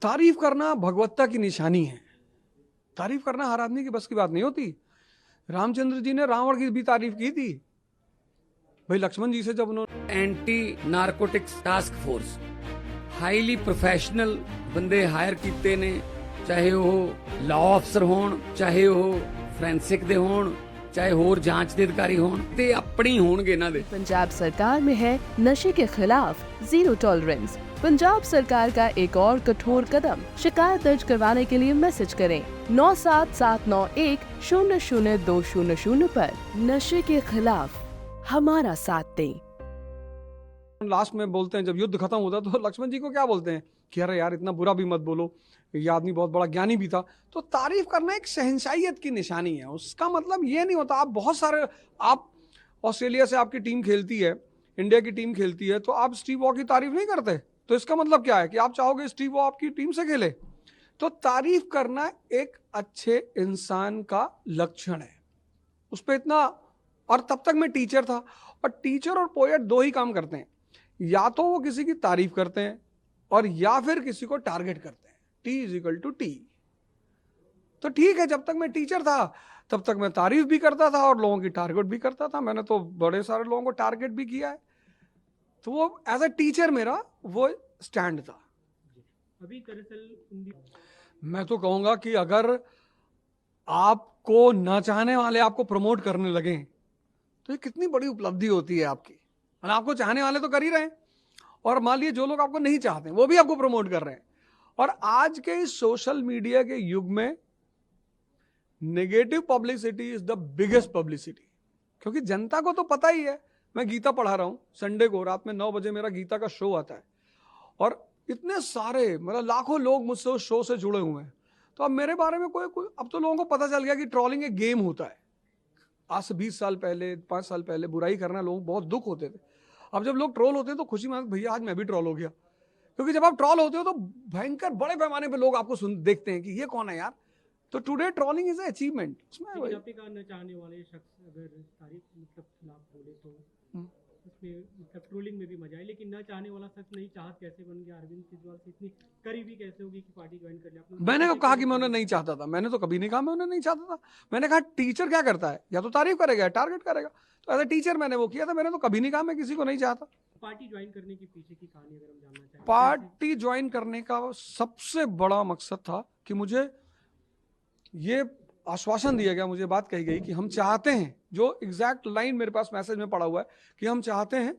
तारीफ करना भगवत्ता की निशानी है। तारीफ करना हर आदमी की बस की बात नहीं होती। रामचंद्र जी ने रावण की भी तारीफ की थी भाई, लक्ष्मण जी से जब उन्होंने anti narcotics task force highly professional ਬੰਦੇ ਹਾਇਰ ਕੀਤੇ ਨੇ, ਚਾਹੇ ਉਹ ਲਾਅ ਅਫਸਰ ਹੋਣ, ਚਾਹੇ ਉਹ ਫੋਰੈਂਸਿਕ ਦੇ ਹੋਣ, ਚਾਹੇ ਹੋਰ ਜਾਂਚ ਦੇ ਅਧਿਕਾਰੀ ਹੋਣ, ਤੇ ਆਪਣੀ ਹੋਣਗੇ ਇਹਨਾਂ ਦੇ। पंजाब सरकार में है नशे के खिलाफ जीरो टॉलरेंस। पंजाब सरकार का एक और कठोर कदम, शिकायत दर्ज करवाने के लिए मैसेज करें 9779100200 पर। नशे के खिलाफ हमारा साथ दें। लास्ट में बोलते हैं, जब युद्ध खत्म होता है तो लक्ष्मण जी को क्या बोलते हैं कि अरे यार इतना बुरा भी मत बोलो, ये आदमी बहुत बड़ा ज्ञानी भी था। तो तारीफ करना एक शहंशाहियत की निशानी है। उसका मतलब ये नहीं होता आप बहुत सारे, आप ऑस्ट्रेलिया से आपकी टीम खेलती है, इंडिया की टीम खेलती है, तो आप स्टीव वॉ की तारीफ नहीं करते, तो इसका मतलब क्या है कि आप चाहोगे स्टीव वॉ आपकी टीम से खेले? तो तारीफ करना एक अच्छे इंसान का लक्षण है। उस पर इतना, और तब तक मैं टीचर था, और टीचर और पोएट दो ही काम करते हैं, या तो वो किसी की तारीफ करते हैं और या फिर किसी को टारगेट करते हैं। T=T। तो ठीक है, जब तक मैं टीचर था तब तक मैं तारीफ भी करता था और लोगों की टारगेट भी करता था। मैंने तो बड़े सारे लोगों को टारगेट भी किया है। तो वो एज अ टीचर मेरा वो स्टैंड था। अभी दरअसल मैं तो कहूंगा कि अगर आपको न चाहने वाले आपको प्रमोट करने लगे तो ये कितनी बड़ी उपलब्धि होती है आपकी। और आपको चाहने वाले तो कर ही रहे हैं, और मान लीजिए जो लोग आपको नहीं चाहते वो भी आपको प्रमोट कर रहे हैं। और आज के इस सोशल मीडिया के युग में negative publicity is the biggest publicity, क्योंकि जनता को तो पता ही है। मैं गीता पढ़ा रहा हूं संडे को रात में 9 बजे मेरा गीता का शो आता है, और इतने सारे मतलब लाखों लोग मुझसे उस शो से जुड़े हुए हैं। तो अब मेरे बारे में कोई अब तो लोगों को पता चल गया कि ट्रोलिंग एक गेम होता है। आज से 20 साल पहले, 5 साल पहले बुराई करना लोगों को बहुत दुख होते थे। अब जब लोग ट्रोल होते हैं तो खुशी में भैया आज मैं भी ट्रोल हो गया, क्योंकि जब आप ट्रोल होते हो तो भयंकर बड़े पैमाने पे लोग आपको देखते हैं कि ये कौन है यार। तो टुडे ट्रोलिंग इज अचीवमेंट। उसमें आपके का न चाहने वाले शख्स अगर तारीफ मतलब खिलाफ बोले तो उसमें मतलब ट्रोलिंग में भी मजा है, लेकिन न चाहने वाला शख्स नहीं चाहत कैसे बन गया? अरविंद केजरीवाल से इतनी करीबी कैसे होगी कि पार्टी ज्वाइन कर लिया? मैंने कब कहा कि मैं उन्हें नहीं चाहता था? मैंने तो कभी नहीं कहा मैं उन्हें नहीं चाहता था। मैंने कहा टीचर क्या करता है, या तो तारीफ करेगा या टारगेट करेगा। तो एज ए टीचर मैंने वो किया था। मैंने तो कभी नहीं कहा मैं किसी को नहीं चाहता। पार्टी ज्वाइन करने के पीछे की कहानी अगर हम जानना चाहें? पार्टी ज्वाइन करने का सबसे बड़ा मकसद था कि मुझे ये आश्वासन दिया गया, मुझे बात कही गई कि हम चाहते हैं, जो एग्जैक्ट लाइन मेरे पास मैसेज में पड़ा हुआ है, कि हम चाहते हैं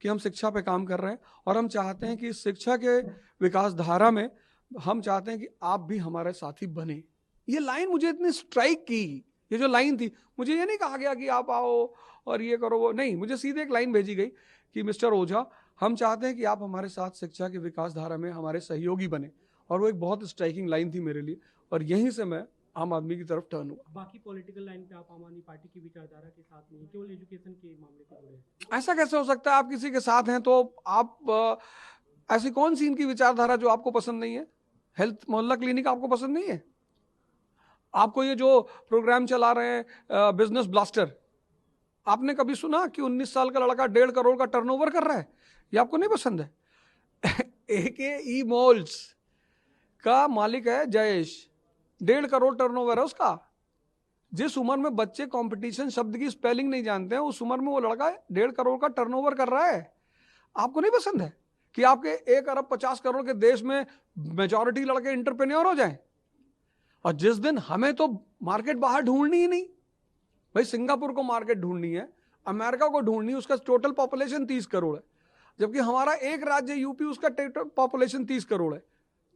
कि हम शिक्षा पे काम कर रहे हैं, और हम चाहते हैं कि इस शिक्षा के विकास धारा में हम चाहते हैं कि आप भी हमारे साथी बने। ये लाइन मुझे इतनी स्ट्राइक की। ये जो लाइन थी, मुझे ये नहीं कहा गया कि आप आओ और ये करो वो नहीं, मुझे सीधे एक लाइन भेजी गई कि मिस्टर ओझा, हम चाहते हैं कि आप हमारे साथ शिक्षा के विकास धारा में हमारे सहयोगी बने। और वो एक बहुत स्ट्राइकिंग लाइन थी मेरे लिए, और यहीं से मैं आम आदमी की तरफ टर्न हुआ। बाकी पॉलिटिकल लाइन पे आप आम आदमी पार्टी की विचारधारा के साथ नहीं, केवल एजुकेशन के मामले पे जुड़े हैं। ऐसा कैसे हो सकता है? आप किसी के साथ हैं तो आप ऐसी कौन सी इनकी विचारधारा जो आपको पसंद नहीं है? हेल्थ मोहल्ला क्लिनिक आपको पसंद नहीं है? आपको ये जो प्रोग्राम चला रहे हैं बिजनेस ब्लास्टर, आपने कभी सुना कि 19 साल का लड़का 1.5 करोड़ का टर्नओवर कर रहा है? ये आपको नहीं पसंद है? AKE मॉल्स का मालिक है जयेश, 1.5 करोड़ टर्नओवर है उसका। जिस उम्र में बच्चे कंपटीशन शब्द की स्पेलिंग नहीं जानते हैं, उस उम्र में वो लड़का 1.5 करोड़ का टर्नओवर कर रहा है। आपको नहीं पसंद है कि आपके 1 अरब 50 करोड़ के देश में मेजॉरिटी लड़के इंटरप्रेन्योर हो जाएं? और जिस दिन हमें तो मार्केट बाहर ढूंढनी ही नहीं, भाई सिंगापुर को मार्केट ढूंढनी है, अमेरिका को ढूंढनी है, उसका टोटल पॉपुलेशन 30 करोड़ है, जबकि हमारा एक राज्य यूपी, उसका टोटल पॉपुलेशन 30 करोड़ है।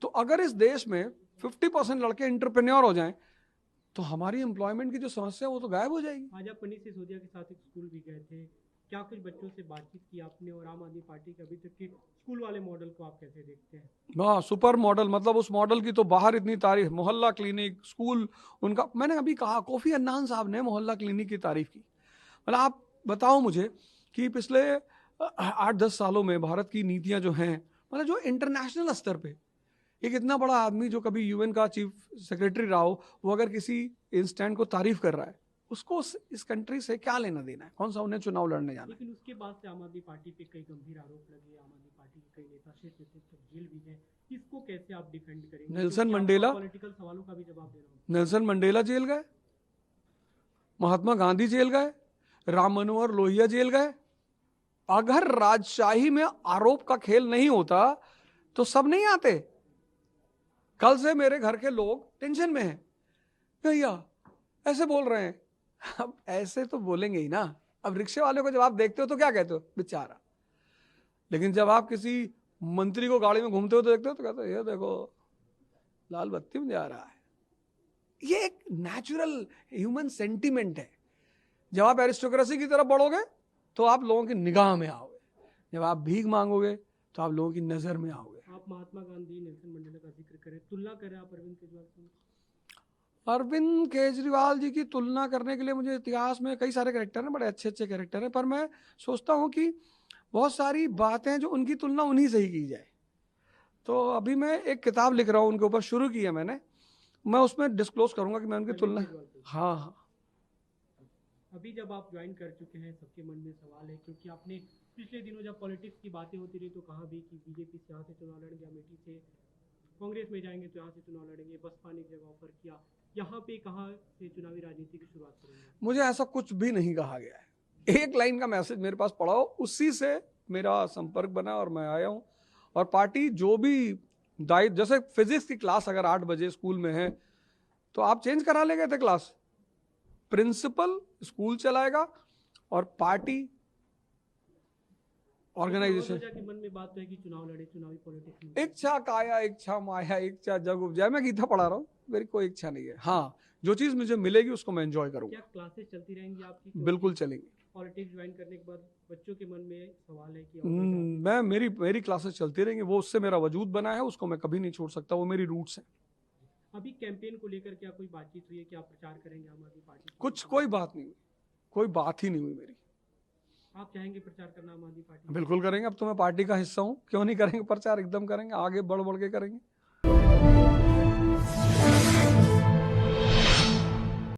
तो अगर इस देश में 50% लड़के इंटरप्रेन्योर हो जाएं तो हमारी एम्प्लॉयमेंट की जो समस्या है वो तो गायब हो जाएगी। आज आप मनीष सिसोदिया के साथ एक स्कूल भी गए थे, क्या कुछ बच्चों से बातचीत की आपने? और आम आदमी पार्टी के अभी तक के स्कूल वाले मॉडल को आप कैसे देखते हैं? हाँ, सुपर मॉडल, मतलब उस मॉडल की तो बाहर इतनी तारीफ, मोहल्ला क्लिनिक स्कूल उनका। मैंने अभी कहा, कोफी अन्नान साहब ने मोहल्ला क्लिनिक की तारीफ की। मतलब आप बताओ मुझे कि पिछले 8-10 सालों में भारत की नीतियां जो हैं, मतलब जो इंटरनेशनल स्तर पे एक इतना बड़ा आदमी जो कभी यूएन का चीफ सेक्रेटरी रहा हो, वो अगर किसी इंस्टेंट को तारीफ कर रहा है, उसको इस कंट्री से क्या लेना देना है? कौन सा उन्हें चुनाव लड़ने जाना है? लेकिन उसके बाद से आम आदमी पार्टी पे कई गंभीर आरोप लगे, आम आदमी पार्टी के कई नेता जेल भी हैं। किसको कैसे आप डिफेंड करेंगे? Nelson Mandela. पॉलिटिकल सवालों का भी जवाब दे रहा हूँ। नेल्सन मंडेला जेल गए, महात्मा गांधी जेल गए, राम मनोहर लोहिया जेल गए। अगर राजशाही में आरोप का खेल नहीं होता तो सब नहीं आते। कल से मेरे घर के लोग टेंशन में हैं, भैया ऐसे बोल रहे हैं। अब ऐसे तो बोलेंगे ही ना। अब रिक्शे वाले को जब आप देखते हो तो क्या कहते हो, बेचारा। लेकिन जब आप किसी मंत्री को गाड़ी में घूमते हो तो देखते हो तो कहते हो ये देखो लाल बत्ती में जा रहा है। ये एक नेचुरल ह्यूमन सेंटिमेंट है। जब आप एरिस्टोक्रेसी की तरफ बढ़ोगे तो आप लोगों की निगाह में आओगे, जब आप भीख मांगोगे तो आप लोगों की नजर में आओगे। आप महात्मा गांधी, नेल्सन मंडेला का जिक्र करें, तुलना करें आप अरविंद केजरीवाल से। अरविंद केजरीवाल जी की तुलना करने के लिए मुझे इतिहास में कई सारे कैरेक्टर हैं, बड़े अच्छे अच्छे कैरेक्टर हैं, पर मैं सोचता हूँ कि बहुत सारी बातें जो उनकी तुलना उन्हीं से ही की जाए। तो अभी मैं एक किताब लिख रहा हूँ उनके ऊपर, शुरू की है मैंने, मैं उसमें डिस्क्लोज करूंगा कि मैं उनकी तुलना। हाँ हाँ। अभी जब आप ज्वाइन कर चुके हैं, सबके मन में सवाल है, क्योंकि आपने पिछले दिनों जब पॉलिटिक्स की बातें होती रही तो कहा भी कि बीजेपी से यहाँ से चुनाव लड़ेंगे, अमेठी से, कांग्रेस में जाएंगे तो यहाँ से चुनाव लड़ेंगे, बसपा ने जगह ऑफर किया, यहाँ पे कहाँ से चुनावी राजनीति की शुरुआत करेंगे? मुझे ऐसा कुछ भी नहीं कहा गया है। एक लाइन का मैसेज मेरे पास पड़ा हो, उसी से मेरा संपर्क बना और मैं आया हूँ। और पार्टी जो भी दायित्व, जैसे फिजिक्स की क्लास अगर 8 बजे स्कूल में है तो आप चेंज करा ले गए थे क्लास, प्रिंसिपल स्कूल चलाएगा और पार्टी ऑर्गेनाइजेशन। के मन में बात तो है कि चुनाव लड़े, चुनावी पॉलिटिक्स। इच्छा काया इच्छा माया इच्छा जग उपजाए। मैं गीता पढ़ा रहा हूँ, मेरी कोई इच्छा नहीं है। हाँ, जो चीज मुझे मिलेगी उसको मैं एंजॉय करूंगा। क्या क्लासेस चलती रहेंगी आपकी? बिल्कुल चलेंगी। पॉलिटिक्स ज्वाइन करने के बाद बच्चों के मन में सवाल है कि मैं मेरी क्लासेस चलती रहेंगी। वो उससे मेरा वजूद बना है, उसको मैं कभी नहीं छोड़ सकता। वो मेरी रूट्स हैं। अभी कैंपेन को लेकर क्या कोई बातचीत हुई है कि आप प्रचार करेंगे आम आदमी पार्टी? कोई बात नहीं हुई, कोई बात ही नहीं हुई मेरी। आप चाहेंगे प्रचार करना आम आदमी पार्टी? बिल्कुल करेंगे। अब तो मैं पार्टी का हिस्सा हूँ, क्यों नहीं करेंगे प्रचार, एकदम करेंगे, आगे बढ़ बढ़ के करेंगे।